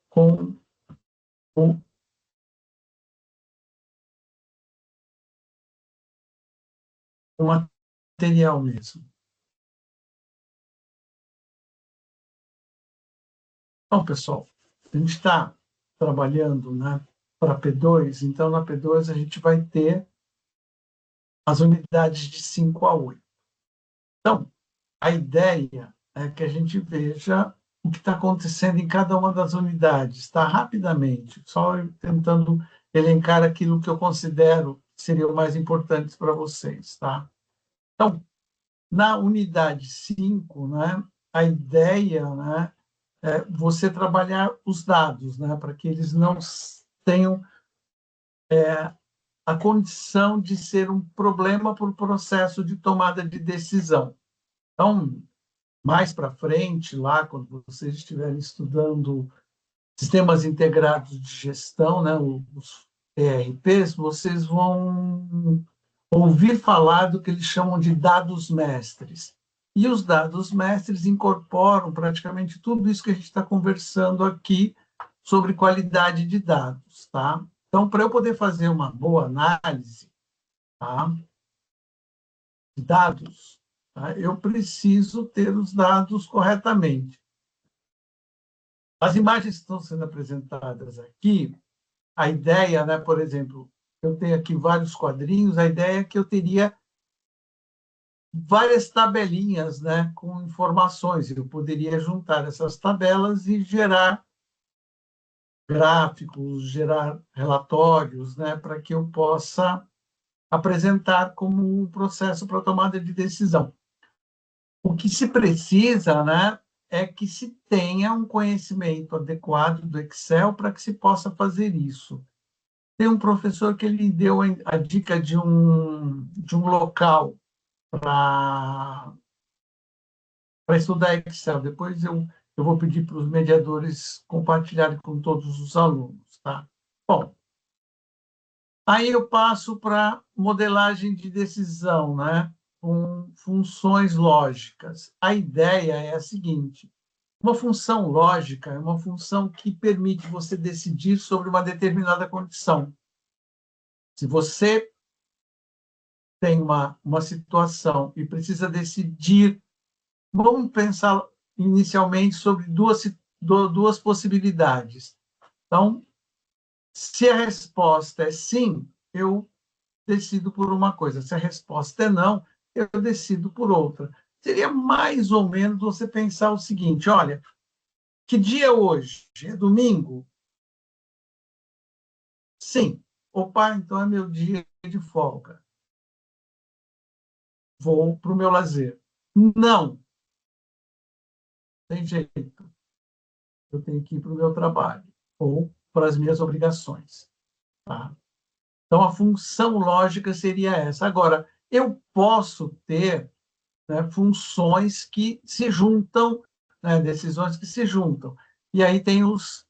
com o material mesmo. Bom, pessoal, a gente está trabalhando, né, para P2, então na P2 a gente vai ter as unidades de 5 a 8. Então, a ideia é que a gente veja o que está acontecendo em cada uma das unidades, tá? Rapidamente, só tentando elencar aquilo que eu considero seriam mais importantes para vocês, tá? Então, na unidade 5, né, a ideia, né, é você trabalhar os dados, né, para que eles não tenham a condição de ser um problema para o processo de tomada de decisão. Então, mais para frente, lá, quando vocês estiverem estudando sistemas integrados de gestão, né, os ERPs, vocês vão ouvir falar do que eles chamam de dados mestres. E os dados mestres incorporam praticamente tudo isso que a gente está conversando aqui sobre qualidade de dados, tá? Então, para eu poder fazer uma boa análise, tá, de dados, tá, eu preciso ter os dados corretamente. As imagens que estão sendo apresentadas aqui, a ideia, né, por exemplo, eu tenho aqui vários quadrinhos, a ideia é que eu teria várias tabelinhas, né, com informações. Eu poderia juntar essas tabelas e gerar gráficos, gerar relatórios, né, para que eu possa apresentar como um processo para tomada de decisão. O que se precisa, né, é que se tenha um conhecimento adequado do Excel para que se possa fazer isso. Tem um professor que ele deu a dica de um local para estudar Excel. Depois eu vou pedir para os mediadores compartilharem com todos os alunos, tá? Bom, aí eu passo para modelagem de decisão, né? Com funções lógicas. A ideia é a seguinte: uma função lógica é uma função que permite você decidir sobre uma determinada condição. Se você tem uma situação e precisa decidir, vamos pensar inicialmente sobre duas possibilidades. Então, se a resposta é sim, eu decido por uma coisa. Se a resposta é não, eu decido por outra. Seria mais ou menos você pensar o seguinte: olha, que dia é hoje? É domingo? Sim. Opa, então é meu dia de folga. Vou para o meu lazer. Não, tem jeito. Eu tenho que ir para o meu trabalho ou para as minhas obrigações. Tá? Então, a função lógica seria essa. Agora, eu posso ter, né, funções que se juntam, né, decisões que se juntam. E aí tem os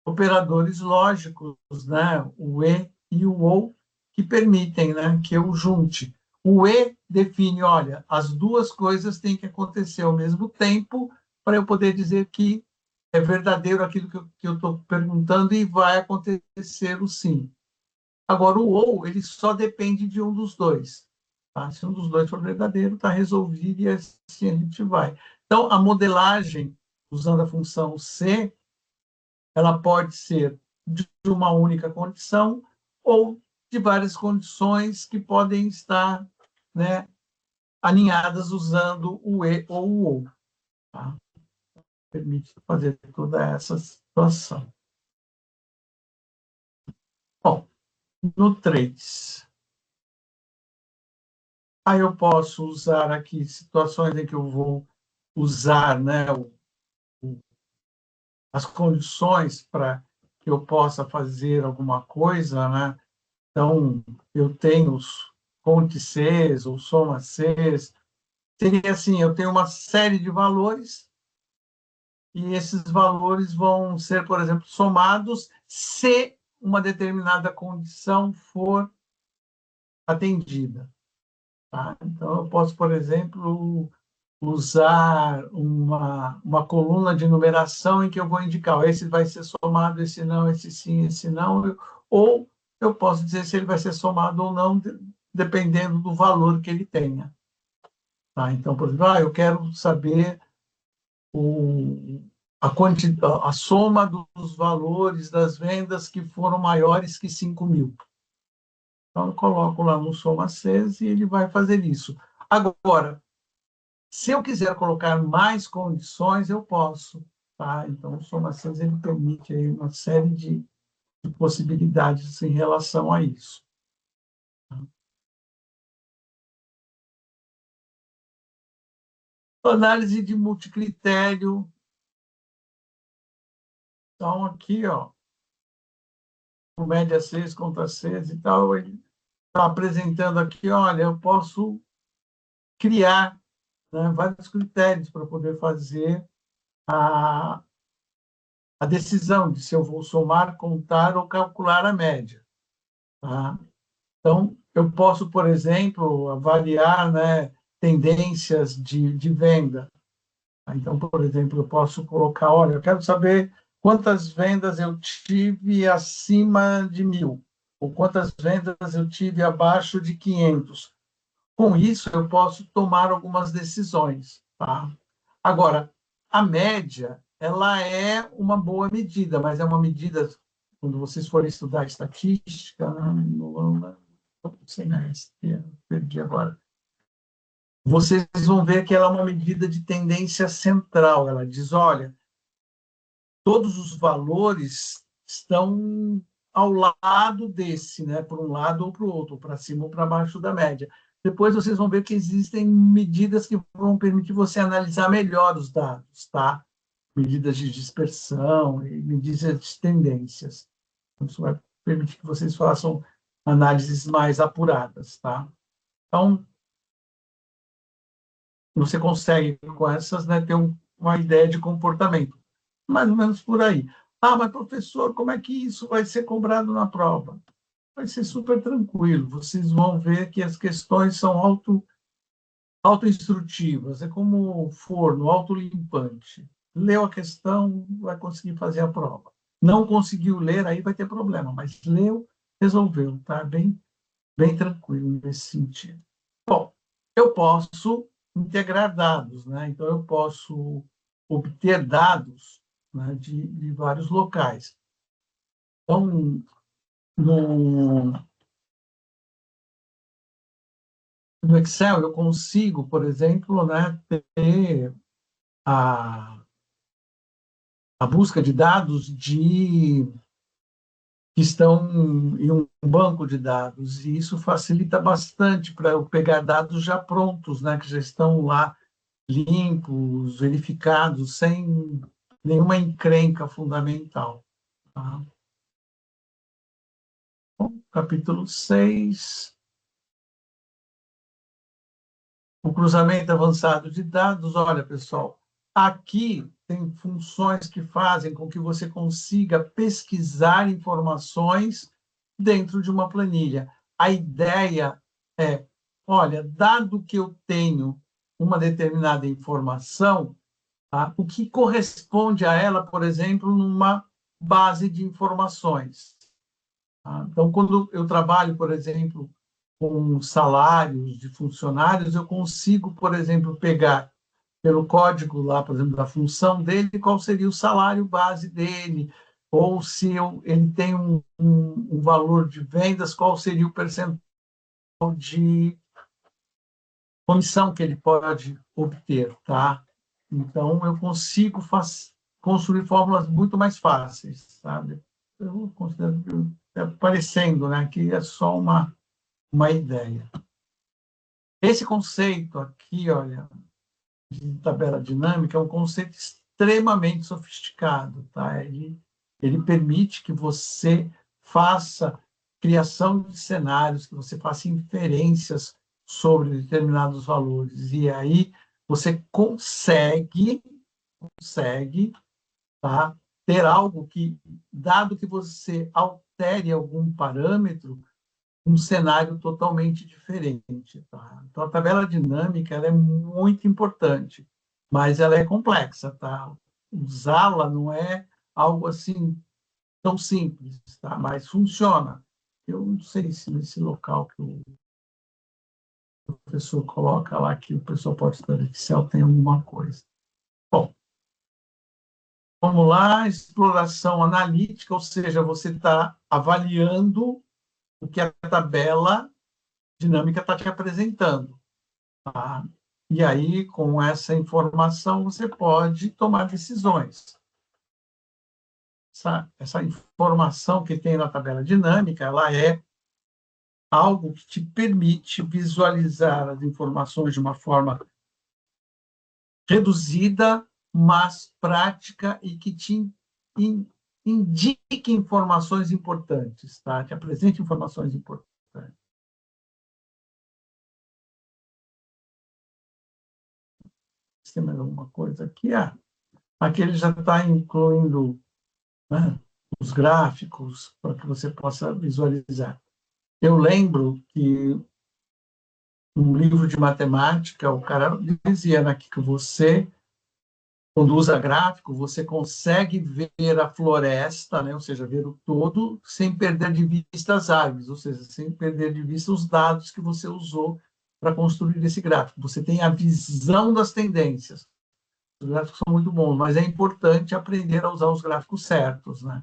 operadores lógicos, né, o e e o ou, que permitem, né, que eu junte. O e define, olha, as duas coisas têm que acontecer ao mesmo tempo para eu poder dizer que é verdadeiro aquilo que eu estou perguntando e vai acontecer o sim. Agora, o ou, ele só depende de um dos dois. Tá? Se um dos dois for verdadeiro, está resolvido e assim a gente vai. Então, a modelagem, usando a função C, ela pode ser de uma única condição ou de várias condições que podem estar, né, alinhadas usando o e ou o ou. Tá? Permite fazer toda essa situação. Bom, no 3, aí eu posso usar aqui situações em que eu vou usar, né, as condições para que eu possa fazer alguma coisa, né? Então, eu tenho os conte Cs ou soma Cs. Seria assim, eu tenho uma série de valores e esses valores vão ser, por exemplo, somados se uma determinada condição for atendida. Tá? Então, eu posso, por exemplo, usar uma coluna de numeração em que eu vou indicar, ó, esse vai ser somado, esse não, esse sim, esse não, ou eu posso dizer se ele vai ser somado ou não, dependendo do valor que ele tenha. Tá? Então, por exemplo, eu quero saber a soma dos valores das vendas que foram maiores que 5.000. Então, eu coloco lá no Soma 6 e ele vai fazer isso. Agora, se eu quiser colocar mais condições, eu posso. Tá? Então, o Soma 6 ele permite aí uma série de possibilidades em relação a isso. Análise de multicritério. Então, aqui, ó, o média 6 contra 6 e tal, ele está apresentando aqui, olha, eu posso criar, né, vários critérios para poder fazer a, a decisão de se eu vou somar, contar ou calcular a média. Tá? Então, eu posso, por exemplo, avaliar, né, tendências de venda. Então, por exemplo, eu posso colocar, olha, eu quero saber quantas vendas eu tive acima de 1.000, ou quantas vendas eu tive abaixo de 500. Com isso, eu posso tomar algumas decisões. Tá? Agora, a média, ela é uma boa medida, mas é uma medida, quando vocês forem estudar estatística, não sei, né? Perdi agora. Vocês vão ver que ela é uma medida de tendência central. Ela diz, olha, todos os valores estão ao lado desse, né? Por um lado ou para o outro, para cima ou para baixo da média. Depois vocês vão ver que existem medidas que vão permitir você analisar melhor os dados, tá? Medidas de dispersão e medidas de tendências. Isso vai permitir que vocês façam análises mais apuradas, tá? Então, você consegue, com essas, né, ter uma ideia de comportamento. Mais ou menos por aí. Ah, mas professor, como é que isso vai ser cobrado na prova? Vai ser super tranquilo. Vocês vão ver que as questões são auto-instrutivas. É como forno, autolimpante. Leu a questão, vai conseguir fazer a prova. Não conseguiu ler, aí vai ter problema. Mas leu, resolveu. Tá bem tranquilo nesse sentido. Bom, eu posso integrar dados, né? Então, eu posso obter dados, né, de vários locais. Então, no, no Excel, eu consigo, por exemplo, né, ter a, a busca de dados que estão em um banco de dados, e isso facilita bastante para eu pegar dados já prontos, né, que já estão lá limpos, verificados, sem nenhuma encrenca fundamental. Tá? Bom, capítulo 6. O cruzamento avançado de dados. Olha, pessoal, aqui tem funções que fazem com que você consiga pesquisar informações dentro de uma planilha. A ideia é, olha, dado que eu tenho uma determinada informação, tá? O que corresponde a ela, por exemplo, numa base de informações. Tá? Então, quando eu trabalho, por exemplo, com salários de funcionários, eu consigo, por exemplo, pegar pelo código lá, por exemplo, da função dele, qual seria o salário base dele, ou se ele tem um valor de vendas, qual seria o percentual de comissão que ele pode obter, tá? Então, eu consigo construir fórmulas muito mais fáceis, sabe? Eu considero que parecendo, né, que é só uma ideia. Esse conceito aqui, olha, de tabela dinâmica, é um conceito extremamente sofisticado, tá? Ele permite que você faça criação de cenários, que você faça inferências sobre determinados valores. E aí você consegue, tá, ter algo que, dado que você altere algum parâmetro, um cenário totalmente diferente. Tá? Então, a tabela dinâmica ela é muito importante, mas ela é complexa. Tá? Usá-la não é algo assim tão simples, tá? Mas funciona. Eu não sei se nesse local que o professor coloca lá que o pessoal pode estudar Excel tem alguma coisa. Bom, vamos lá, exploração analítica, ou seja, você está avaliando o que a tabela dinâmica está te apresentando. Tá? E aí, com essa informação, você pode tomar decisões. Essa informação que tem na tabela dinâmica, ela é algo que te permite visualizar as informações de uma forma reduzida, mas prática e que te indique informações importantes, tá? Te apresente informações importantes. Tem mais alguma coisa aqui? Aqui ele já está incluindo, né, os gráficos para que você possa visualizar. Eu lembro que um livro de matemática, o cara dizia, né, que você, quando usa gráfico, você consegue ver a floresta, né, ou seja, ver o todo, sem perder de vista as árvores, ou seja, sem perder de vista os dados que você usou para construir esse gráfico. Você tem a visão das tendências. Os gráficos são muito bons, mas é importante aprender a usar os gráficos certos, né?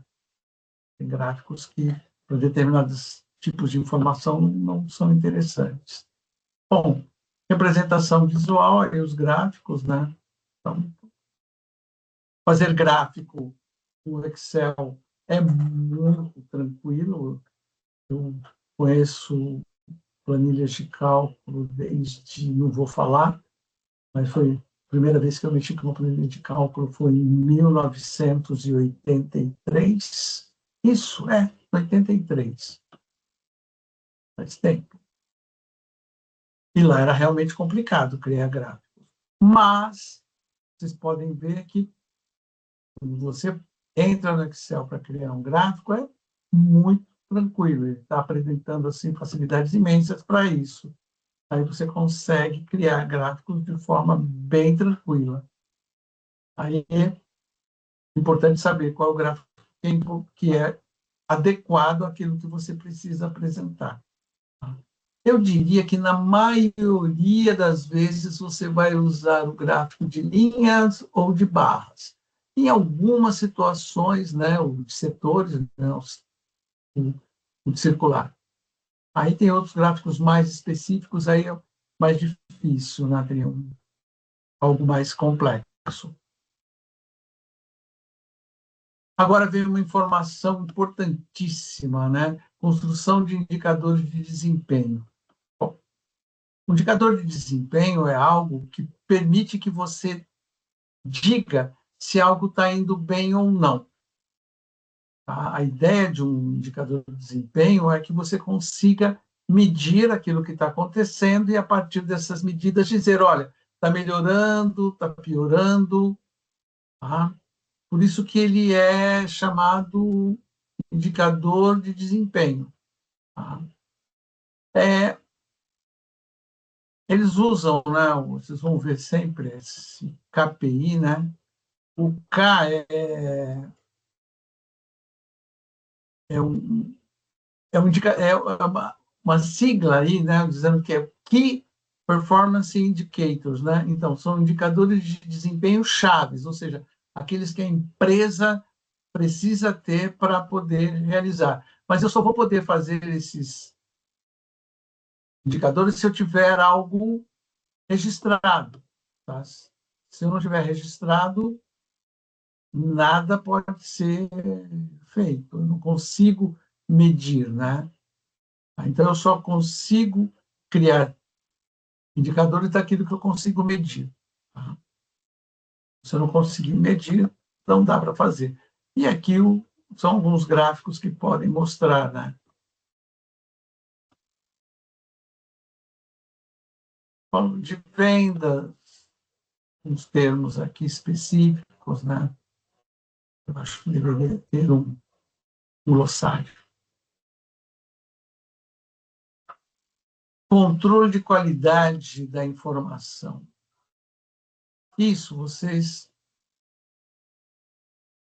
Tem gráficos que, para determinados tipos de informação, não são interessantes. Bom, representação visual e os gráficos, né? Então, fazer gráfico no Excel é muito tranquilo. Eu conheço planilhas de cálculo desde, não vou falar, mas foi a primeira vez que eu mexi com uma planilha de cálculo foi em 1983. Isso, 83. Faz tempo. E lá era realmente complicado criar gráficos. Mas vocês podem ver que quando você entra no Excel para criar um gráfico, é muito tranquilo. Ele está apresentando assim, facilidades imensas para isso. Aí você consegue criar gráficos de forma bem tranquila. Aí é importante saber qual é o gráfico que é adequado àquilo que você precisa apresentar. Eu diria que na maioria das vezes você vai usar o gráfico de linhas ou de barras. Em algumas situações, né, o de setores, né, o de circular. Aí tem outros gráficos mais específicos, aí é mais difícil, né, tem algo mais complexo. Agora vem uma informação importantíssima, né? Construção de indicadores de desempenho. Bom, o indicador de desempenho é algo que permite que você diga se algo está indo bem ou não. A ideia de um indicador de desempenho é que você consiga medir aquilo que está acontecendo e, a partir dessas medidas, dizer, olha, está melhorando, está piorando. Tá? Por isso que ele é chamado indicador de desempenho. Tá? Eles usam, né, vocês vão ver sempre esse KPI, né? O K um, é uma sigla aí, né, dizendo que é Key Performance Indicators, né? Então, são indicadores de desempenho chaves, ou seja, aqueles que a empresa precisa ter para poder realizar. Mas eu só vou poder fazer esses indicadores se eu tiver algo registrado. Tá? Se eu não tiver registrado, nada pode ser feito. Eu não consigo medir, né? Então, eu só consigo criar indicadores daquilo que eu consigo medir. Tá? Se eu não conseguir medir, não dá para fazer. E aqui são alguns gráficos que podem mostrar, né? Falando de vendas, uns termos aqui específicos, né? Eu acho que deveria ter um glossário. controle de qualidade da informação. Isso vocês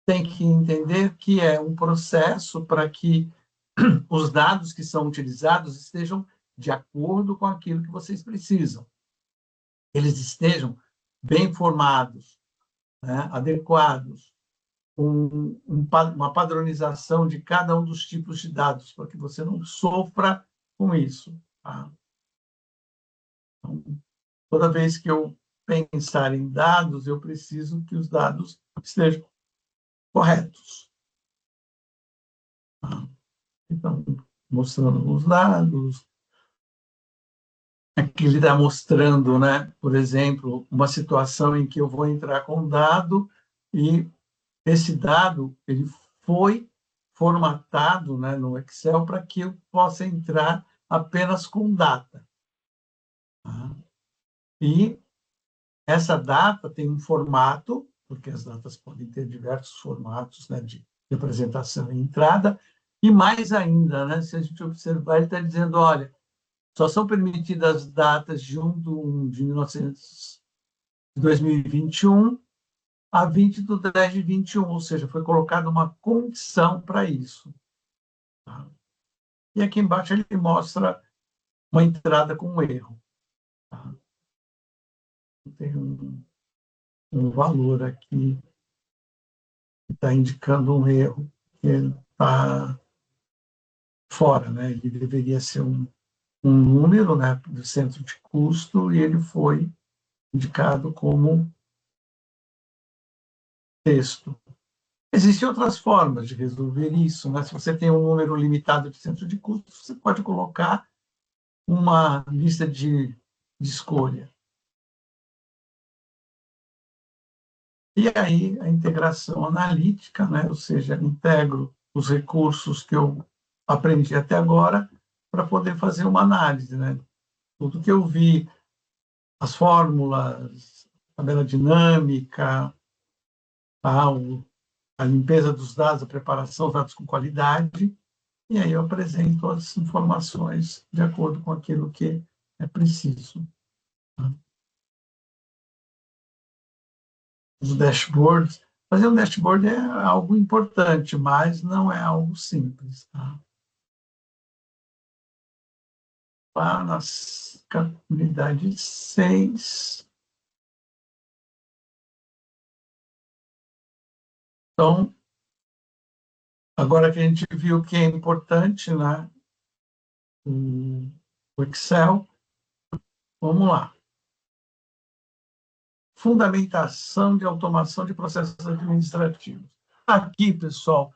têm que entender que é um processo para que os dados que são utilizados estejam de acordo com aquilo que vocês precisam. Eles estejam bem formados, né, adequados, uma padronização de cada um dos tipos de dados, para que você não sofra com isso. Tá? Então, toda vez que eu pensar em dados, eu preciso que os dados estejam corretos. Tá? Então, mostrando os dados. Aqui ele está mostrando, né, por exemplo, uma situação em que eu vou entrar com um dado e esse dado ele foi formatado, né, no Excel para que eu possa entrar apenas com data. Tá? E essa data tem um formato, porque as datas podem ter diversos formatos, né, de apresentação e entrada, e mais ainda, né, se a gente observar, ele está dizendo, olha, só são permitidas datas de 1 de 2021 a 20/10/21, ou seja, foi colocada uma condição para isso. Tá? E aqui embaixo ele mostra uma entrada com um erro. Tá? Tem um valor aqui que está indicando um erro, que está fora, né? Ele deveria ser um número, né, do centro de custo, e ele foi indicado como texto. Existem outras formas de resolver isso, né? Se você tem um número limitado de centro de custo, você pode colocar uma lista de escolha. E aí a integração analítica, né? Ou seja, integro os recursos que eu aprendi até agora para poder fazer uma análise, né? Tudo que eu vi, as fórmulas, tabela dinâmica, a limpeza dos dados, a preparação dos dados com qualidade, e aí eu apresento as informações de acordo com aquilo que é preciso. Os dashboards. Fazer um dashboard é algo importante, mas não é algo simples. Tá? Lá na unidade 6. Então, agora que a gente viu que é importante, né, o Excel, vamos lá. Fundamentação de automação de processos administrativos. Aqui, pessoal,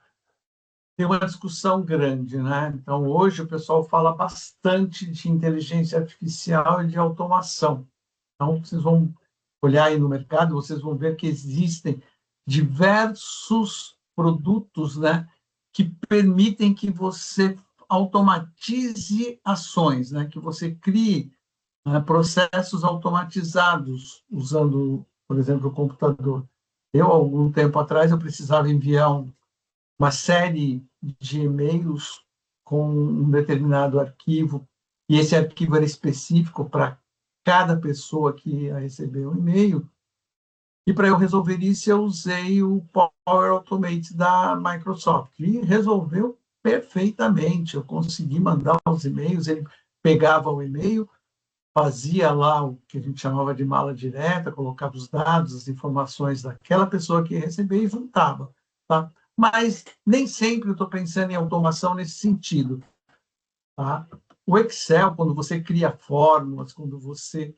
tem uma discussão grande, né? Então, hoje o pessoal fala bastante de inteligência artificial e de automação. Então, vocês vão olhar aí no mercado, vocês vão ver que existem diversos produtos, né, que permitem que você automatize ações, né, que você crie, né, processos automatizados usando, por exemplo, o computador. Eu, algum tempo atrás, eu precisava enviar uma série de e-mails com um determinado arquivo, e esse arquivo era específico para cada pessoa que ia receber o e-mail. E para eu resolver isso, eu usei o Power Automate da Microsoft. E resolveu perfeitamente. Eu consegui mandar os e-mails, ele pegava o e-mail, fazia lá o que a gente chamava de mala direta, colocava os dados, as informações daquela pessoa que ia receber e juntava. Tá? Mas nem sempre eu estou pensando em automação nesse sentido. Tá? O Excel, quando você cria fórmulas, quando você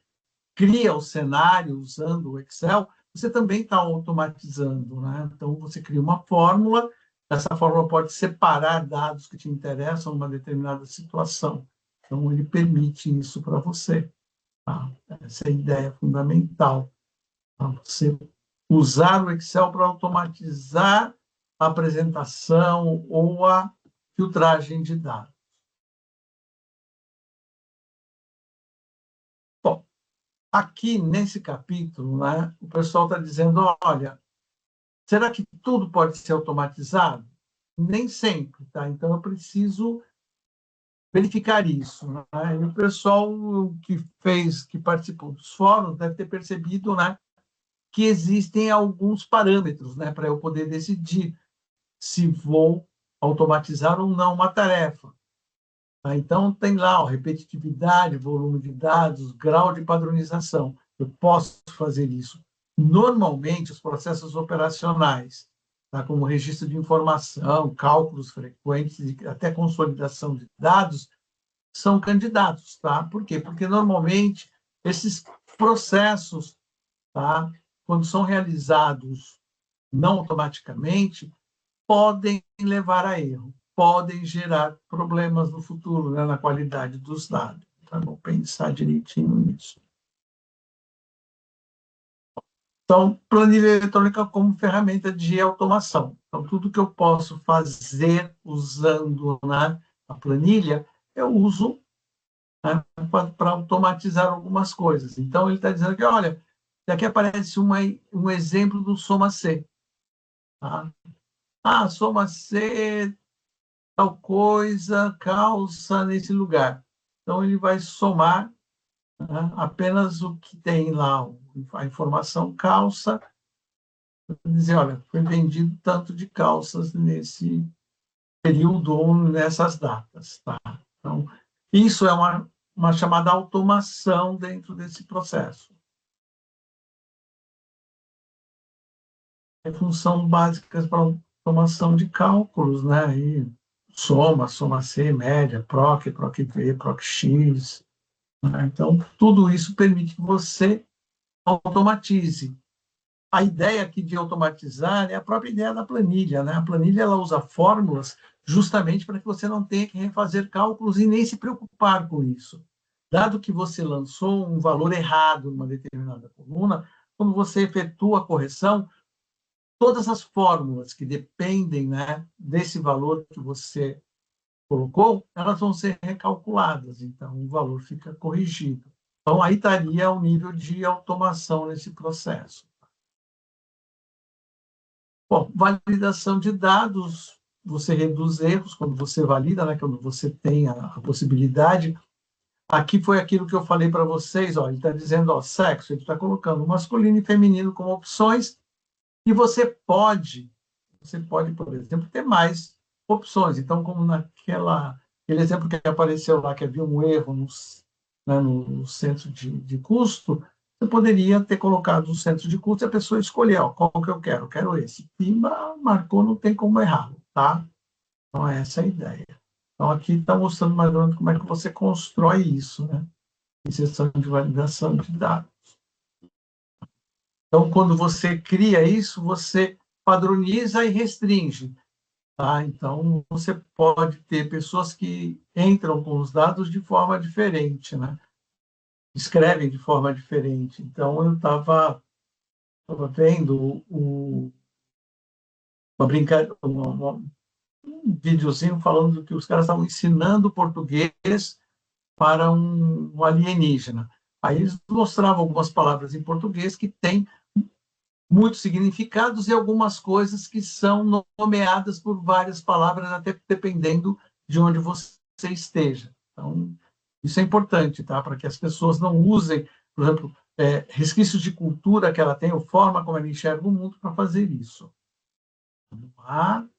cria o cenário usando o Excel, você também está automatizando. Né? Então, você cria uma fórmula, essa fórmula pode separar dados que te interessam numa determinada situação. Então, ele permite isso para você. Tá? Essa é a ideia fundamental. Tá? Você usar o Excel para automatizar a apresentação ou a filtragem de dados. Bom, aqui nesse capítulo, né, o pessoal está dizendo, olha, será que tudo pode ser automatizado? Nem sempre, tá? Então eu preciso verificar isso, né? E o pessoal que participou dos fóruns deve ter percebido, né, que existem alguns parâmetros, né, para eu poder decidir se vou automatizar ou não uma tarefa. Tá? Então, tem lá a repetitividade, volume de dados, grau de padronização. Eu posso fazer isso. Normalmente, os processos operacionais, tá? Como registro de informação, cálculos frequentes e até consolidação de dados, são candidatos. Tá? Por quê? Porque, normalmente, esses processos, tá? Quando são realizados não automaticamente, podem levar a erro, podem gerar problemas no futuro, né, na qualidade dos dados. Então, vamos pensar direitinho nisso. Então, planilha eletrônica como ferramenta de automação. Então, tudo que eu posso fazer usando, né, a planilha, eu uso, né, para automatizar algumas coisas. Então, ele está dizendo que, olha, aqui aparece um exemplo do Soma C. Tá? Ah, Soma C tal coisa, calça nesse lugar. Então, ele vai somar, né, apenas o que tem lá, a informação calça, dizer, olha, foi vendido tanto de calças nesse período ou nessas datas. Tá? Então, isso é uma chamada automação dentro desse processo. É função básicas para automação de cálculos, né? E soma C, média, PROC, PROC-V, PROC-X. Né? Então, tudo isso permite que você automatize. A ideia aqui de automatizar é a própria ideia da planilha. Né? A planilha ela usa fórmulas justamente para que você não tenha que refazer cálculos e nem se preocupar com isso. Dado que você lançou um valor errado numa determinada coluna, quando você efetua a correção, todas as fórmulas que dependem, né, desse valor que você colocou, elas vão ser recalculadas, então o valor fica corrigido. Então, aí estaria o nível de automação nesse processo. Bom, validação de dados, você reduz erros quando você valida, né, quando você tem a possibilidade. Aqui foi aquilo que eu falei para vocês, ó, ele está dizendo, ó, sexo, ele está colocando masculino e feminino como opções, e você pode, por exemplo, ter mais opções. Então, como aquele exemplo que apareceu lá, que havia um erro né, no centro de custo, você poderia ter colocado o centro de custo e a pessoa escolher, ó, qual que eu quero? Eu quero esse. Pimba, marcou, não tem como errar, tá? Então, essa é a ideia. Então, aqui está mostrando mais ou menos como é que você constrói isso, né? Inserção de validação de dados. Então, quando você cria isso, você padroniza e restringe. Tá? Então, você pode ter pessoas que entram com os dados de forma diferente, né? Escrevem de forma diferente. Então, eu estava vendo uma brincadeira, um videozinho falando que os caras estavam ensinando português para um alienígena. Aí eles mostravam algumas palavras em português que têm muitos significados e algumas coisas que são nomeadas por várias palavras, até dependendo de onde você esteja. Então, isso é importante, tá? Para que as pessoas não usem, por exemplo, resquícios de cultura que ela tem, ou forma como ela enxerga o mundo para fazer isso. Vamos lá.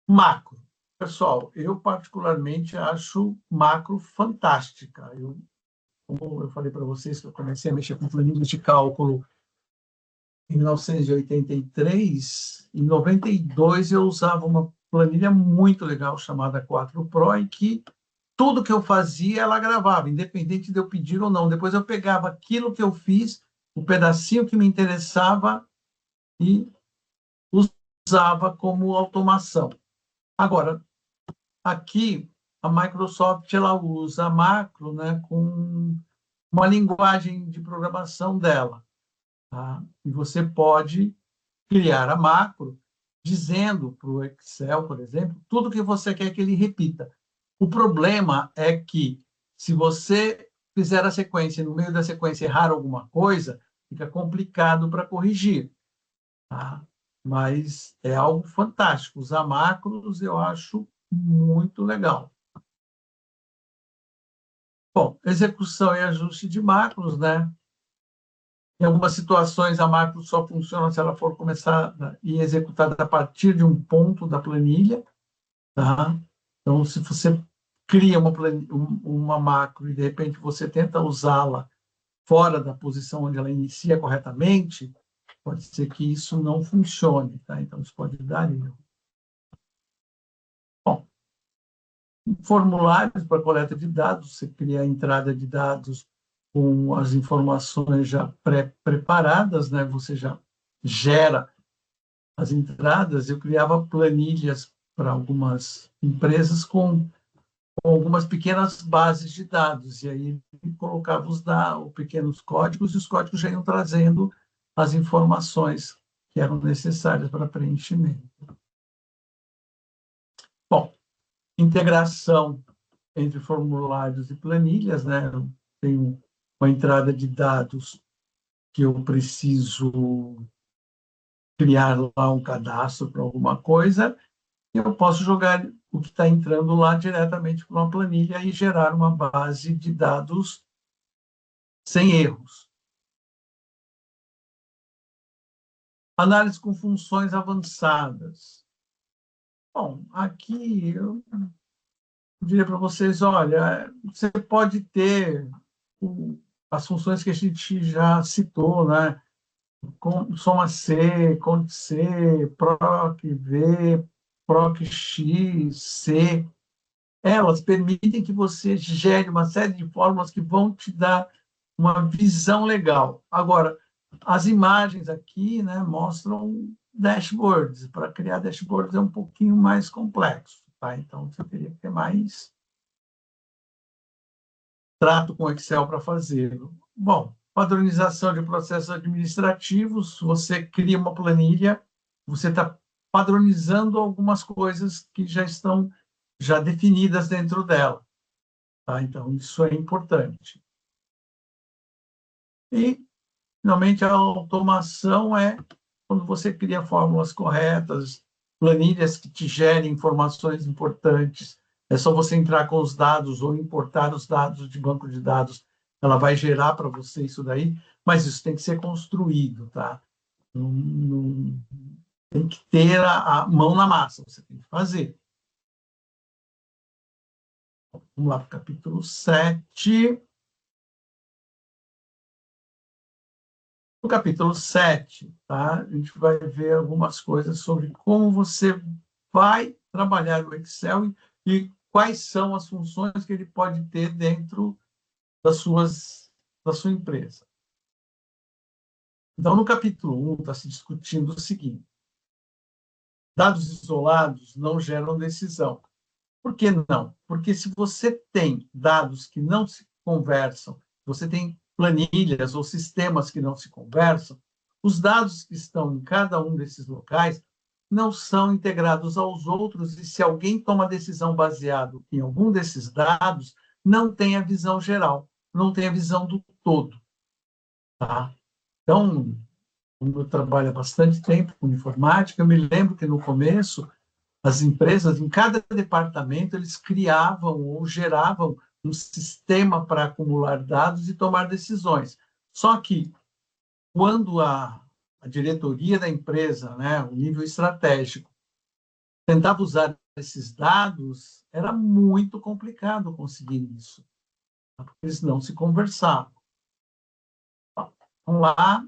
Macro. Pessoal, eu particularmente acho macro fantástica. Como eu falei para vocês, que eu comecei a mexer com planilhas de cálculo em 1983, em 92 eu usava uma planilha muito legal chamada 4 Pro, em que tudo que eu fazia ela gravava, independente de eu pedir ou não. Depois eu pegava aquilo que eu fiz, o pedacinho que me interessava e usava como automação. Agora, aqui a Microsoft ela usa a macro, né, com uma linguagem de programação dela. Tá? E você pode criar a macro dizendo para o Excel, por exemplo, tudo que você quer que ele repita. O problema é que, se você fizer a sequência, no meio da sequência errar alguma coisa, fica complicado para corrigir. Tá? Mas é algo fantástico. Usar macros eu acho muito legal. Bom, execução e ajuste de macros, né? Em algumas situações, a macro só funciona se ela for começada e executada a partir de um ponto da planilha, tá? Então, se você cria uma macro e, de repente, você tenta usá-la fora da posição onde ela inicia corretamente, pode ser que isso não funcione, tá? Então, isso pode dar erro. Bom, formulários para coleta de dados, você cria a entrada de dados com as informações já pré-preparadas, né? Você já gera as entradas. Eu criava planilhas para algumas empresas com algumas pequenas bases de dados, e aí colocava os pequenos códigos, e os códigos já iam trazendo as informações que eram necessárias para preenchimento. Bom, integração entre formulários e planilhas, né? Eu tenho uma entrada de dados que eu preciso criar lá um cadastro para alguma coisa, e eu posso jogar o que está entrando lá diretamente para uma planilha e gerar uma base de dados sem erros. Análise com funções avançadas. Bom, aqui eu diria para vocês, olha, você pode ter as funções que a gente já citou, né? Soma C, cont C, proc V, proc X, C. Elas permitem que você gere uma série de fórmulas que vão te dar uma visão legal. Agora, as imagens aqui, né, mostram dashboards. Para criar dashboards é um pouquinho mais complexo, tá? Então, você teria que ter mais trato com Excel para fazê-lo. Bom, padronização de processos administrativos, você cria uma planilha, você está padronizando algumas coisas que já estão já definidas dentro dela. Tá? Então, isso é importante. E, finalmente, a automação é quando você cria fórmulas corretas, planilhas que te gerem informações importantes. É só você entrar com os dados ou importar os dados de banco de dados, ela vai gerar para você isso daí, mas isso tem que ser construído, tá? Não tem que ter a mão na massa, você tem que fazer. Vamos lá para o capítulo 7. No capítulo 7, tá? A gente vai ver algumas coisas sobre como você vai trabalhar o Excel e quais são as funções que ele pode ter dentro da sua empresa. Então, no capítulo 1, está se discutindo o seguinte: dados isolados não geram decisão. Por que não? Porque se você tem dados que não se conversam, você tem planilhas ou sistemas que não se conversam, os dados que estão em cada um desses locais não são integrados aos outros, e se alguém toma decisão baseado em algum desses dados, não tem a visão geral, não tem a visão do todo. Tá? Então, eu trabalho há bastante tempo com informática, eu me lembro que no começo as empresas, em cada departamento, eles criavam ou geravam um sistema para acumular dados e tomar decisões. Só que, quando a diretoria da empresa, né, o nível estratégico, tentava usar esses dados, era muito complicado conseguir isso, porque eles não se conversavam. Vamos lá.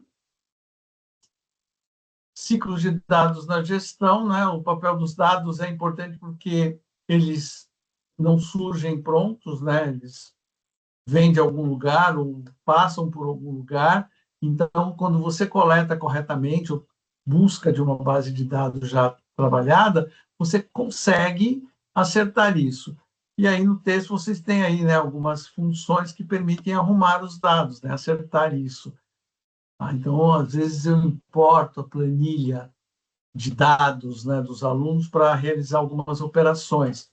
Ciclos de dados na gestão, né? O papel dos dados é importante porque eles não surgem prontos, né? Eles vêm de algum lugar ou passam por algum lugar. Então, quando você coleta corretamente ou busca de uma base de dados já trabalhada, você consegue acertar isso. E aí, no texto, vocês têm aí, né, algumas funções que permitem arrumar os dados, né, acertar isso. Então, às vezes, eu importo a planilha de dados, né, dos alunos para realizar algumas operações.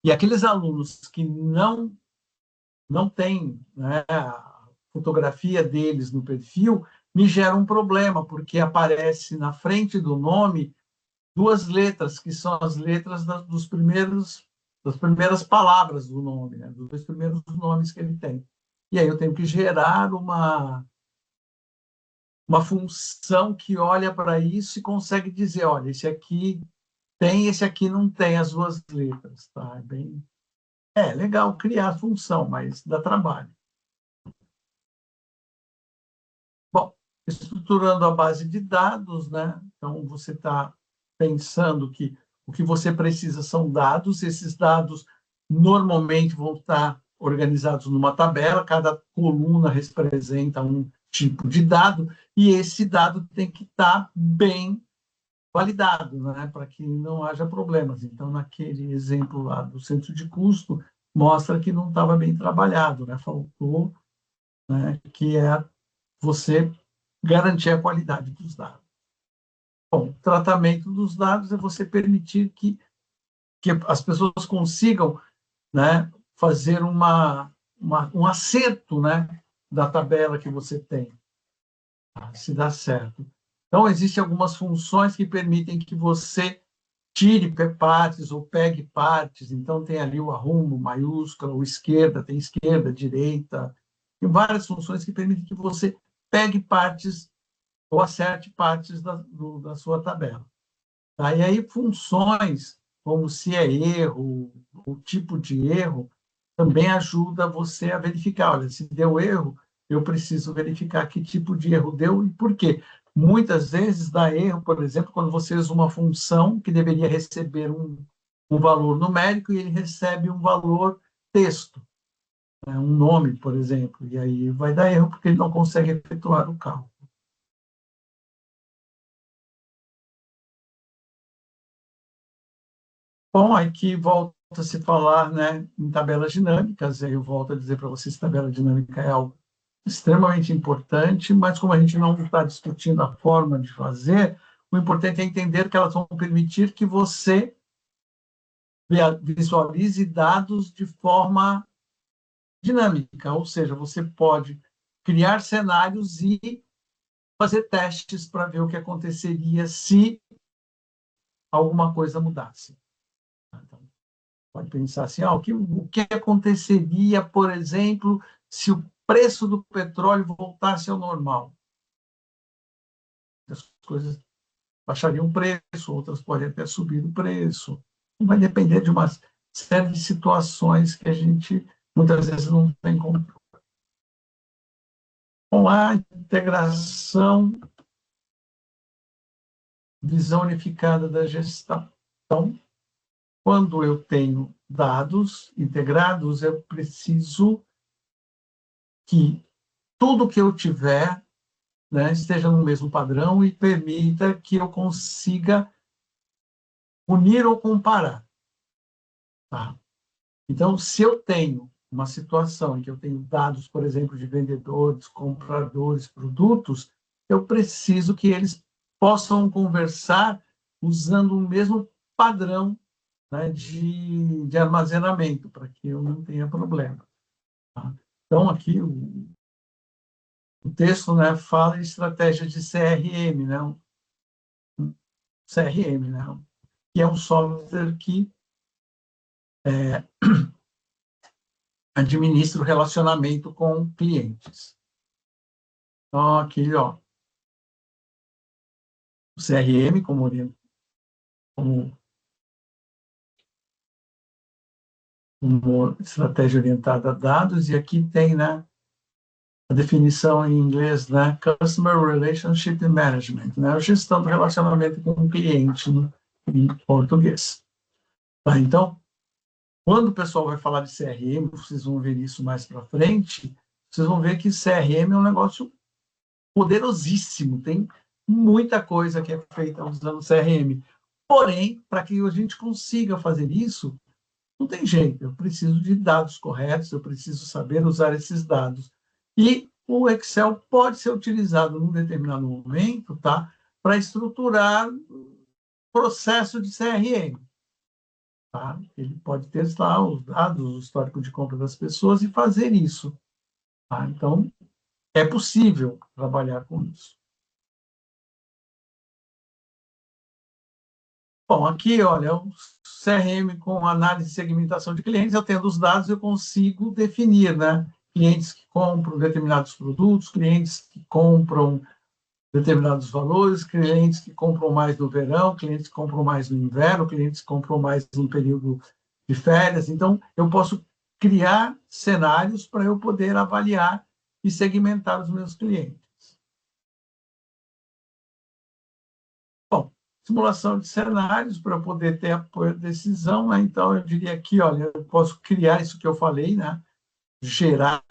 E aqueles alunos que não têm, né, a fotografia deles no perfil, me gera um problema, porque aparece na frente do nome duas letras, que são as letras das primeiras palavras do nome, né? Dos dois primeiros nomes que ele tem. E aí eu tenho que gerar uma função que olha para isso e consegue dizer, olha, esse aqui tem, esse aqui não tem as duas letras, tá? É legal criar a função, mas dá trabalho. Bom, estruturando a base de dados, né? Então, você está pensando que o que você precisa são dados, esses dados normalmente vão estar organizados numa tabela, cada coluna representa um tipo de dado, e esse dado tem que estar bem validado, né? Para que não haja problemas. Então, naquele exemplo lá do centro de custo, mostra que não estava bem trabalhado, né? Faltou, né, que é você garantir a qualidade dos dados. Bom, o tratamento dos dados é você permitir que as pessoas consigam, né, fazer um acerto, né, da tabela que você tem, tá? Se dá certo. Então, existem algumas funções que permitem que você tire partes ou pegue partes. Então, tem ali o arrumo, maiúsculo, o esquerda, tem esquerda, direita. Tem várias funções que permitem que você pegue partes ou acerte partes da sua tabela. Tá? E aí, funções, como se é erro, o tipo de erro, também ajuda você a verificar. Olha, se deu erro, eu preciso verificar que tipo de erro deu e por quê. Muitas vezes dá erro, por exemplo, quando você usa uma função que deveria receber um valor numérico e ele recebe um valor texto, né? Um nome, por exemplo, e aí vai dar erro porque ele não consegue efetuar o cálculo. Bom, aqui volta a se falar, né, em tabelas dinâmicas, aí eu volto a dizer para vocês que tabela dinâmica é algo extremamente importante, mas como a gente não está discutindo a forma de fazer, o importante é entender que elas vão permitir que você visualize dados de forma dinâmica, ou seja, você pode criar cenários e fazer testes para ver o que aconteceria se alguma coisa mudasse. Então, pode pensar assim, o que aconteceria, por exemplo, se o preço do petróleo voltasse ao normal? As coisas baixariam o preço, outras podem até subir o preço. Vai depender de uma série de situações que a gente muitas vezes não tem controle. Com a integração, visão unificada da gestão. Então, quando eu tenho dados integrados, eu preciso que tudo que eu tiver, né, esteja no mesmo padrão e permita que eu consiga unir ou comparar. Tá? Então, se eu tenho uma situação em que eu tenho dados, por exemplo, de vendedores, compradores, produtos, eu preciso que eles possam conversar usando o mesmo padrão, né, de armazenamento, para que eu não tenha problema. Tá? Então, aqui o texto, né, fala em estratégia de CRM, né, CRM, né, que é um software que administra o relacionamento com clientes. Então, aqui, ó, o CRM como, como estratégia orientada a dados, e aqui tem, né, a definição em inglês, né, Customer Relationship Management, né, a gestão do relacionamento com o cliente, né, em português. Tá, então, quando o pessoal vai falar de CRM, vocês vão ver isso mais para frente, vocês vão ver que CRM é um negócio poderosíssimo, tem muita coisa que é feita usando CRM. Porém, para que a gente consiga fazer isso, não tem jeito, eu preciso de dados corretos, eu preciso saber usar esses dados. E o Excel pode ser utilizado num determinado momento, tá, para estruturar o processo de CRM. Tá? Ele pode ter lá os dados, o histórico de compra das pessoas e fazer isso. Tá? Então, é possível trabalhar com isso. Bom, aqui, olha, o CRM com análise e segmentação de clientes, eu tendo os dados, eu consigo definir, né? Clientes que compram determinados produtos, clientes que compram determinados valores, clientes que compram mais no verão, clientes que compram mais no inverno, clientes que compram mais no período de férias. Então, eu posso criar cenários para eu poder avaliar e segmentar os meus clientes. Bom, simulação de cenários para eu poder ter apoio à decisão, né? Então, eu diria aqui, olha, eu posso criar isso que eu falei, né? Gerar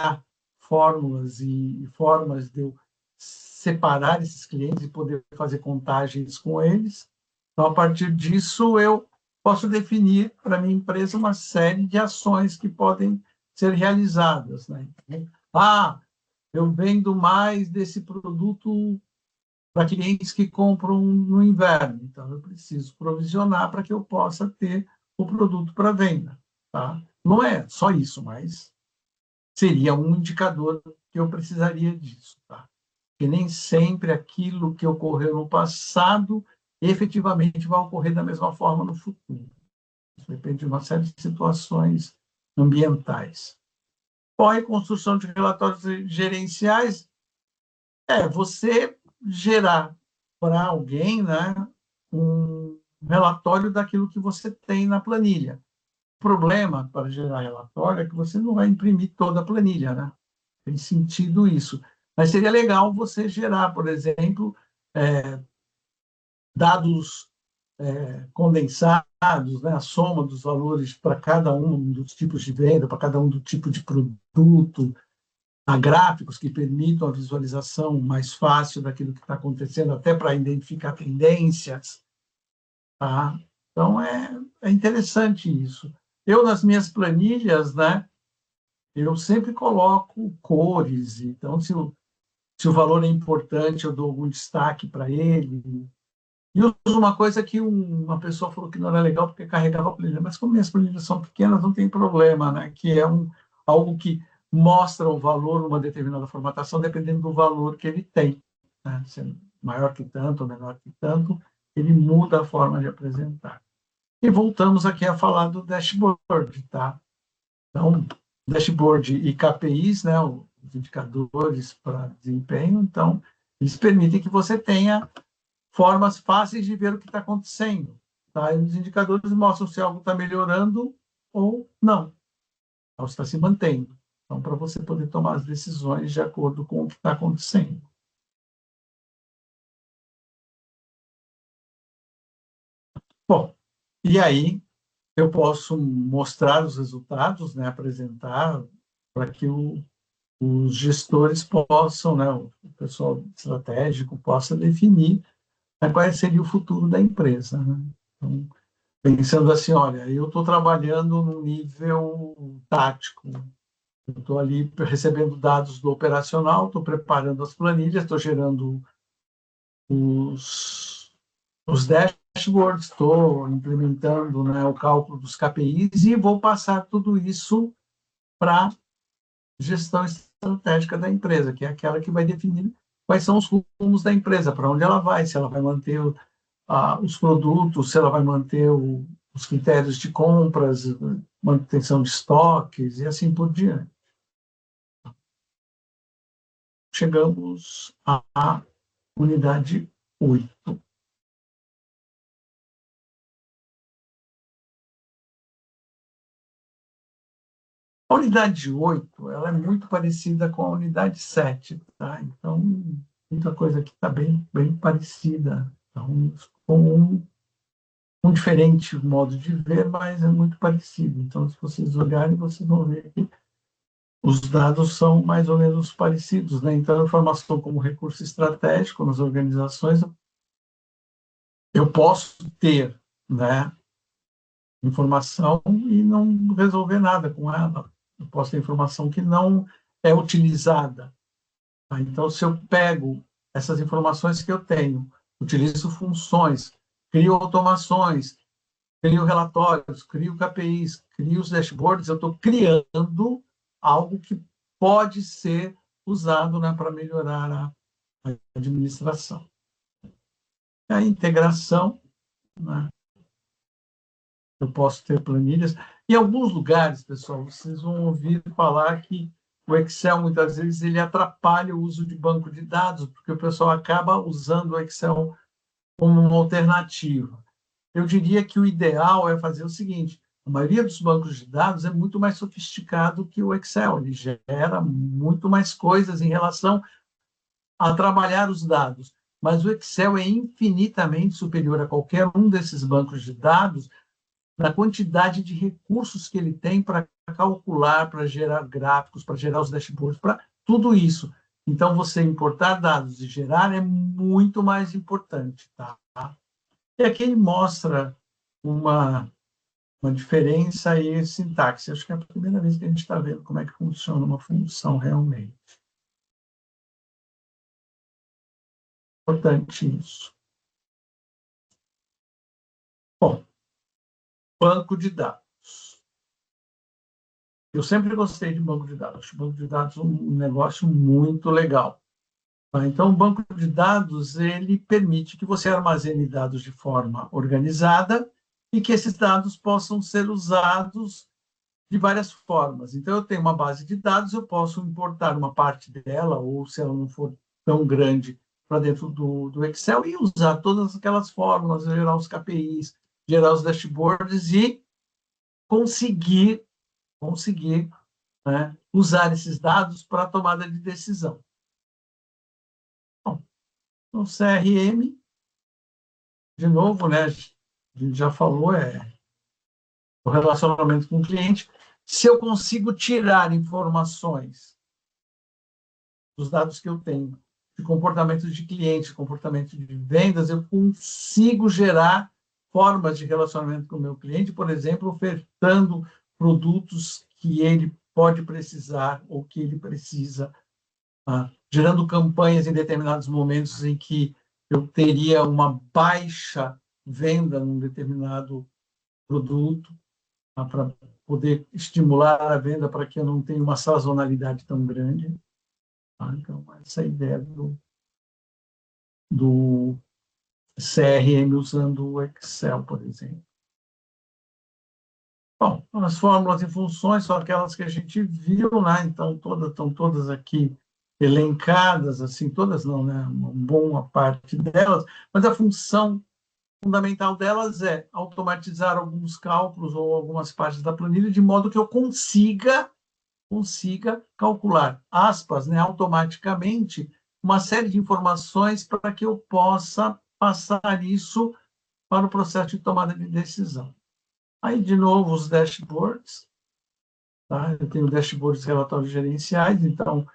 fórmulas e formas de eu separar esses clientes e poder fazer contagens com eles. Então, a partir disso, eu posso definir para a minha empresa uma série de ações que podem ser realizadas, né? Ah, eu vendo mais desse produto para clientes que compram no inverno. Então, eu preciso provisionar para que eu possa ter o produto para venda. Tá? Não é só isso, mas seria um indicador que eu precisaria disso. Tá? Porque nem sempre aquilo que ocorreu no passado efetivamente vai ocorrer da mesma forma no futuro. Isso depende de uma série de situações ambientais. Bom, a construção de relatórios gerenciais você gerar para alguém, né, um relatório daquilo que você tem na planilha. O problema para gerar relatório é que você não vai imprimir toda a planilha, né? Tem sentido isso. Mas seria legal você gerar, por exemplo, dados condensados, né, a soma dos valores para cada um dos tipos de venda, para cada um do tipo de produto, a gráficos que permitam a visualização mais fácil daquilo que está acontecendo, até para identificar tendências. Tá? Então, é interessante isso. Eu, nas minhas planilhas, né, eu sempre coloco cores. Então, se o valor é importante, eu dou algum destaque para ele. E uso uma coisa que uma pessoa falou que não era legal porque carregava a planilha, mas como minhas planilhas são pequenas, não tem problema, né? Que é algo que mostra o valor numa determinada formatação, dependendo do valor que ele tem. Né? Se é maior que tanto ou menor que tanto, ele muda a forma de apresentar. E voltamos aqui a falar do dashboard, tá? Então, dashboard e KPIs, né, os indicadores para desempenho, então, eles permitem que você tenha formas fáceis de ver o que está acontecendo. Tá? E os indicadores mostram se algo está melhorando ou não, ou está se mantendo. Então, para você poder tomar as decisões de acordo com o que está acontecendo. Bom, e aí eu posso mostrar os resultados, né, apresentar para que os gestores possam, né, o pessoal estratégico possa definir, né, qual seria o futuro da empresa. Né? Então, pensando assim, olha, eu estou trabalhando no nível tático, eu estou ali recebendo dados do operacional, estou preparando as planilhas, estou gerando os dashboards, estou implementando, né, o cálculo dos KPIs e vou passar tudo isso para gestão estratégica da empresa, que é aquela que vai definir quais são os rumos da empresa, para onde ela vai, se ela vai manter os produtos, se ela vai manter os critérios de compras, manutenção de estoques e assim por diante. Chegamos à unidade 8. A unidade 8 ela é muito parecida com a unidade 7. Tá? Então, muita coisa aqui está bem parecida. Então, com um diferente modo de ver, mas é muito parecido. Então, se vocês olharem, vocês vão ver que os dados são mais ou menos parecidos. Né? Então, a informação como recurso estratégico nas organizações, eu posso ter, né, informação e não resolver nada com ela. Eu posso ter informação que não é utilizada. Tá? Então, se eu pego essas informações que eu tenho, utilizo funções, crio automações, crio relatórios, crio KPIs, crio os dashboards, eu estou criando algo que pode ser usado, né, para melhorar a administração. A integração, né? eu posso ter planilhas. Em alguns lugares, pessoal, vocês vão ouvir falar que o Excel, muitas vezes, ele atrapalha o uso de banco de dados, porque o pessoal acaba usando o Excel como uma alternativa. Eu diria que o ideal é fazer o seguinte: a maioria dos bancos de dados é muito mais sofisticado que o Excel, ele gera muito mais coisas em relação a trabalhar os dados, mas o Excel é infinitamente superior a qualquer um desses bancos de dados na quantidade de recursos que ele tem para calcular, para gerar gráficos, para gerar os dashboards, para tudo isso. Então, você importar dados e gerar é muito mais importante, tá? E aqui ele mostra uma diferença em sintaxe. Acho que é a primeira vez que a gente está vendo como é que funciona uma função realmente. Importante isso. Bom, banco de dados. Eu sempre gostei de banco de dados. Acho banco de dados um negócio muito legal. Então, o banco de dados ele permite que você armazene dados de forma organizada e que esses dados possam ser usados de várias formas. Então, eu tenho uma base de dados, eu posso importar uma parte dela, ou se ela não for tão grande, para dentro do Excel e usar todas aquelas fórmulas, gerar os KPIs, gerar os dashboards e conseguir, né, usar esses dados para a tomada de decisão. Bom, no CRM, de novo, né, a gente já falou, o relacionamento com o cliente. Se eu consigo tirar informações dos dados que eu tenho, de comportamento de cliente, comportamento de vendas, eu consigo gerar formas de relacionamento com o meu cliente, por exemplo, ofertando produtos que ele pode precisar ou que ele precisa, gerando campanhas em determinados momentos em que eu teria uma baixa venda num determinado produto, para poder estimular a venda para que eu não tenha uma sazonalidade tão grande. Então, essa ideia do CRM usando o Excel, por exemplo. Bom, as fórmulas e funções são aquelas que a gente viu, né? Então, estão todas aqui elencadas, assim, todas não, né? Uma boa parte delas, mas a função fundamental delas é automatizar alguns cálculos ou algumas partes da planilha de modo que eu consiga calcular, aspas, né, automaticamente, uma série de informações para que eu possa passar isso para o processo de tomada de decisão. Aí, de novo, os dashboards. Tá? Eu tenho dashboards relatórios gerenciais, então,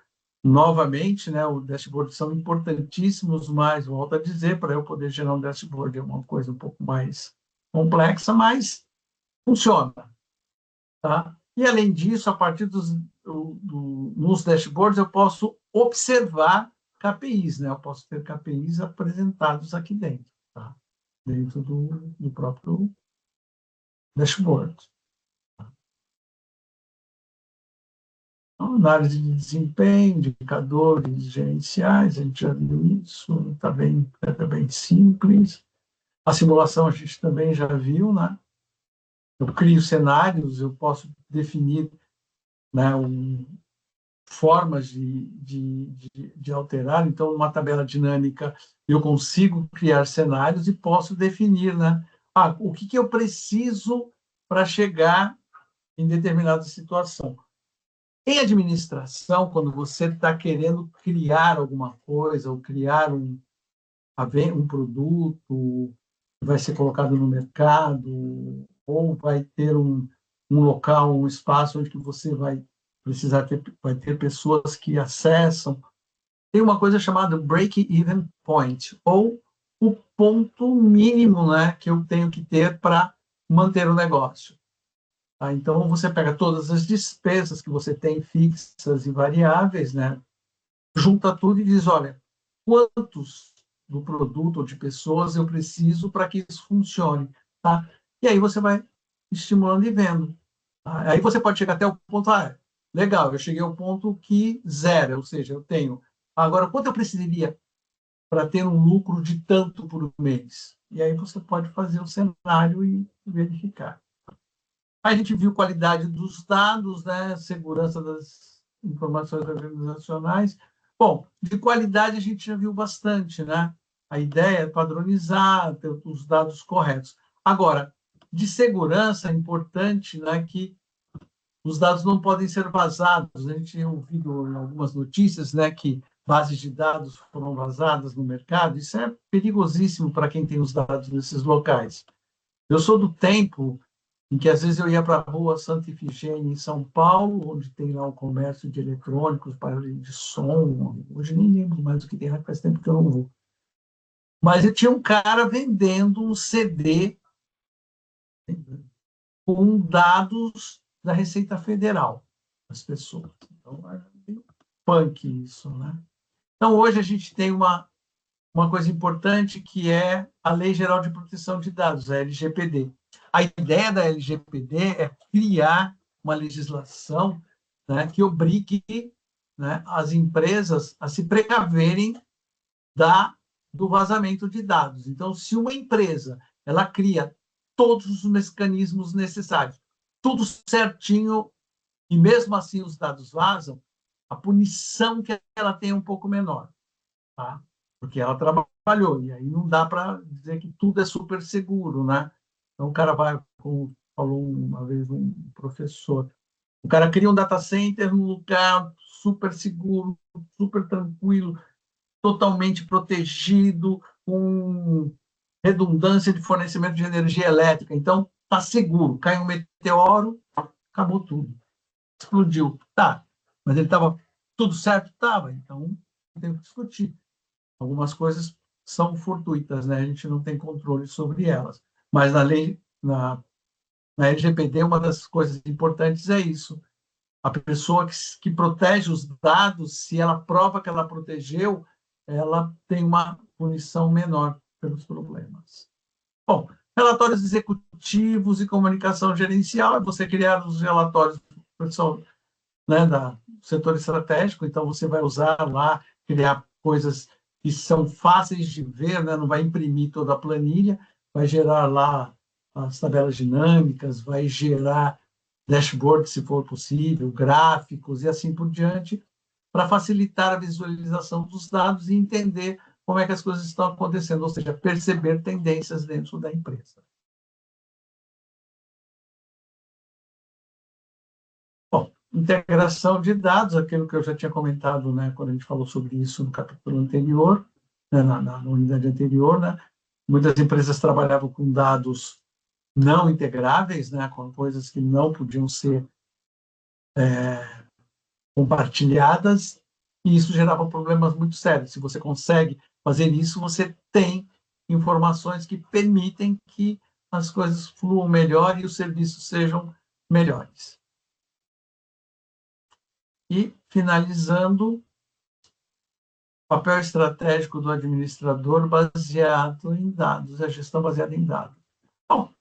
novamente, né, os dashboards são importantíssimos, mas, volto a dizer, para eu poder gerar um dashboard é uma coisa um pouco mais complexa, mas funciona. Tá? E, além disso, a partir nos dashboards, eu posso observar KPIs, né? Eu posso ter KPIs apresentados aqui dentro, tá? Dentro do próprio dashboard. Então, análise de desempenho, indicadores gerenciais, a gente já viu isso, tá bem simples. A simulação a gente também já viu, né? Eu crio cenários, eu posso definir, né, formas de alterar. Então, numa tabela dinâmica, eu consigo criar cenários e posso definir, né? O que eu preciso para chegar em determinada situação. Em administração, quando você está querendo criar alguma coisa ou criar um produto que vai ser colocado no mercado ou vai ter um local, um espaço onde que você vai precisar vai ter pessoas que acessam. Tem uma coisa chamada break-even point, ou o ponto mínimo, né, que eu tenho que ter para manter o negócio. Então, você pega todas as despesas que você tem fixas e variáveis, né, junta tudo e diz, olha, quantos do produto ou de pessoas eu preciso para que isso funcione, tá? E aí você vai estimulando e vendo. Tá? Aí você pode chegar até o ponto, legal, eu cheguei ao ponto que zero, ou seja, eu tenho. Agora, quanto eu precisaria para ter um lucro de tanto por mês? E aí você pode fazer o cenário e verificar. A gente viu qualidade dos dados, né? Segurança das informações organizacionais. Bom, de qualidade a gente já viu bastante, né? A ideia é padronizar, ter os dados corretos. Agora, de segurança é importante, né, que os dados não podem ser vazados. A gente tem ouvido em algumas notícias, né, que bases de dados foram vazadas no mercado. Isso é perigosíssimo para quem tem os dados nesses locais. Eu sou do tempo em que, às vezes, eu ia para a rua Santa Ifigênia, em São Paulo, onde tem lá o comércio de eletrônicos, barulho de som. Hoje nem lembro mais o que tem lá, faz tempo que eu não vou. Mas eu tinha um cara vendendo um CD com dados da Receita Federal das pessoas. Então, é bem punk isso, né? Então, hoje a gente tem uma coisa importante que é a Lei Geral de Proteção de Dados, a LGPD. A ideia da LGPD é criar uma legislação, né, que obrigue, né, as empresas a se precaverem do vazamento de dados. Então, se uma empresa ela cria todos os mecanismos necessários, tudo certinho, e mesmo assim os dados vazam, a punição que ela tem é um pouco menor, tá? Porque ela trabalhou, e aí não dá para dizer que tudo é super seguro, né? Então, o cara vai, como falou uma vez um professor, o cara cria um data center num lugar super seguro, super tranquilo, totalmente protegido, com redundância de fornecimento de energia elétrica. Então, está seguro. Cai um meteoro, acabou tudo. Explodiu. Tá, mas ele estava tudo certo? Estava. Então, não tem o que discutir. Algumas coisas são fortuitas, né? A gente não tem controle sobre elas. Mas na lei, na LGPD, uma das coisas importantes é isso. A pessoa que protege os dados, se ela prova que ela protegeu, ela tem uma punição menor pelos problemas. Bom, relatórios executivos e comunicação gerencial é você criar os relatórios pessoal, né, do setor estratégico, então você vai usar lá, criar coisas que são fáceis de ver, né, não vai imprimir toda a planilha, vai gerar lá as tabelas dinâmicas, vai gerar dashboard, se for possível, gráficos e assim por diante, para facilitar a visualização dos dados e entender como é que as coisas estão acontecendo, ou seja, perceber tendências dentro da empresa. Bom, integração de dados, aquilo que eu já tinha comentado, né, quando a gente falou sobre isso no capítulo anterior, né, na unidade anterior, né, muitas empresas trabalhavam com dados não integráveis, né, com coisas que não podiam ser compartilhadas, e isso gerava problemas muito sérios. Se você consegue fazer isso, você tem informações que permitem que as coisas fluam melhor e os serviços sejam melhores. E, finalizando, papel estratégico do administrador baseado em dados, a gestão baseada em dados. Bom,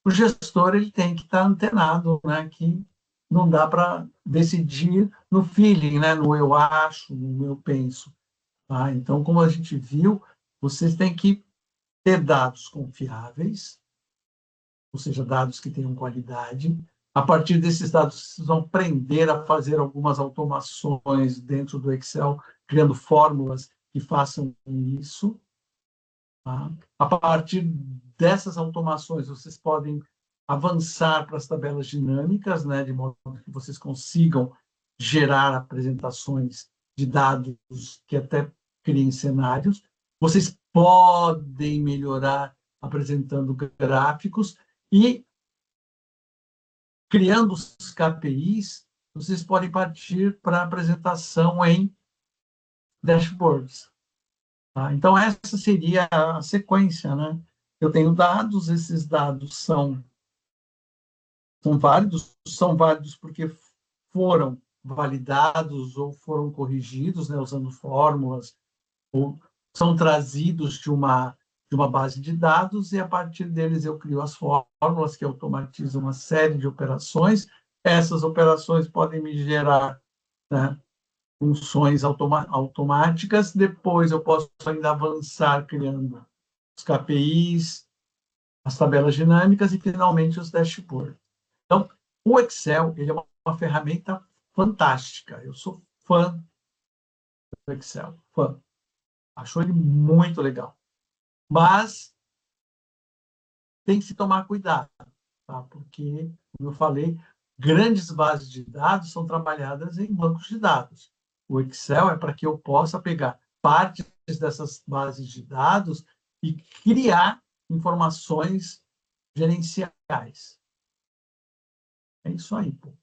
o gestor ele tem que estar antenado, né, que não dá para decidir no feeling, né, no eu acho, no eu penso. Tá? Então, como a gente viu, vocês têm que ter dados confiáveis, ou seja, dados que tenham qualidade. A partir desses dados, vocês vão aprender a fazer algumas automações dentro do Excel, criando fórmulas que façam isso. Tá? A partir dessas automações, vocês podem avançar para as tabelas dinâmicas, né, de modo que vocês consigam gerar apresentações de dados que até criem cenários. Vocês podem melhorar apresentando gráficos e, criando os KPIs, vocês podem partir para a apresentação em dashboards. Tá? Então, essa seria a sequência, né? Eu tenho dados, esses dados são válidos porque foram validados ou foram corrigidos, né, usando fórmulas, ou são trazidos de uma base de dados, e a partir deles eu crio as fórmulas que automatizam uma série de operações. Essas operações podem me gerar, né, funções automáticas. Depois eu posso ainda avançar criando os KPIs, as tabelas dinâmicas e, finalmente, os dashboards. Então, o Excel, ele é uma ferramenta fantástica. Eu sou fã do Excel, fã. Acho ele muito legal. Mas tem que se tomar cuidado, tá? Porque, como eu falei, grandes bases de dados são trabalhadas em bancos de dados. O Excel é para que eu possa pegar partes dessas bases de dados e criar informações gerenciais. É isso aí, pô.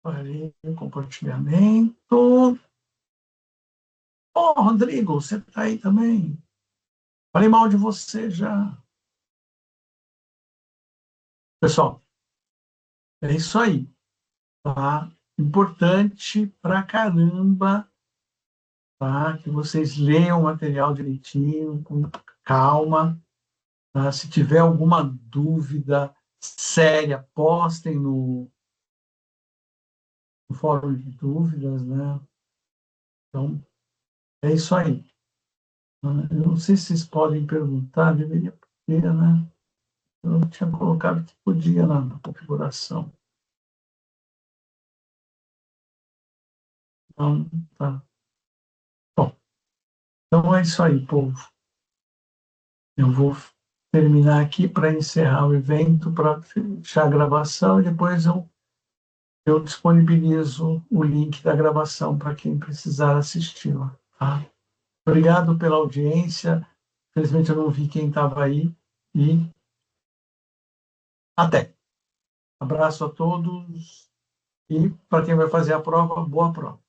Parei o compartilhamento. Ô, Rodrigo, você está aí também? Falei mal de você já. Pessoal, é isso aí, tá? Importante pra caramba, tá? Que vocês leiam o material direitinho, com calma, tá? Se tiver alguma dúvida séria, postem no fórum de dúvidas, né? Então, é isso aí, tá? Eu não sei se vocês podem perguntar, deveria poder, né? Eu não tinha colocado que podia na configuração. Então, tá. Bom, então é isso aí, povo. Eu vou terminar aqui para encerrar o evento, para fechar a gravação e depois eu disponibilizo o link da gravação para quem precisar assisti-la. Tá? Obrigado pela audiência. Infelizmente eu não vi quem estava aí e até. Abraço a todos e para quem vai fazer a prova, boa prova.